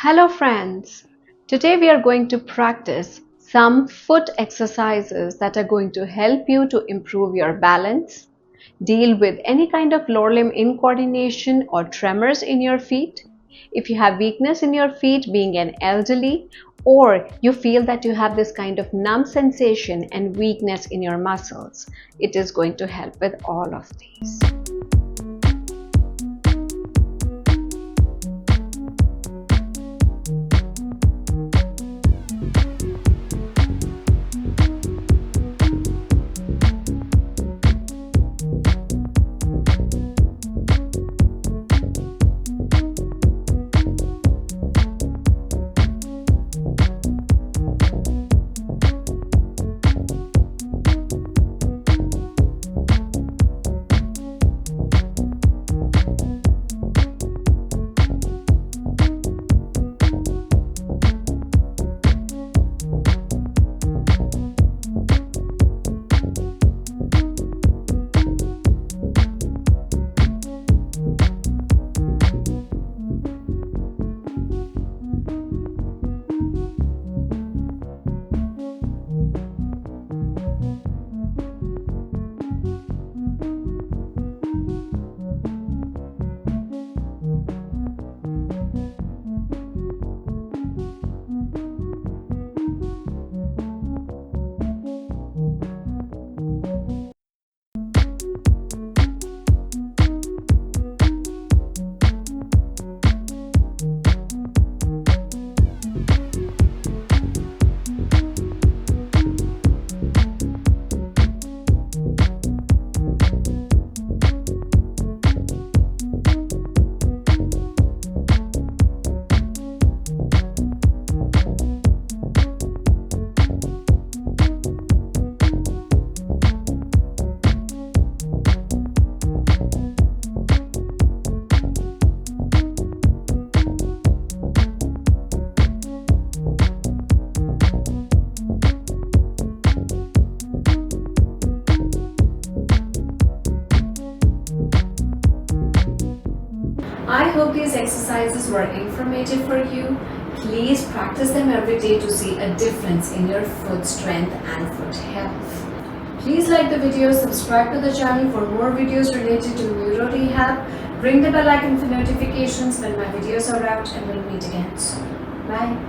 Hello friends! Today we are going to practice some foot exercises that are going to help you to improve your balance, deal with any kind of lower limb incoordination or tremors in your feet. If you have weakness in your feet being an elderly, or you feel that you have this kind of numb sensation and weakness in your muscles, it is going to help with all of these. I hope these exercises were informative for you. Please practice them every day to see a difference in your foot strength and foot health. Please like the video, subscribe to the channel for more videos related to neuro rehab. Ring the bell icon for notifications when my videos are out, and we'll meet again soon. Bye.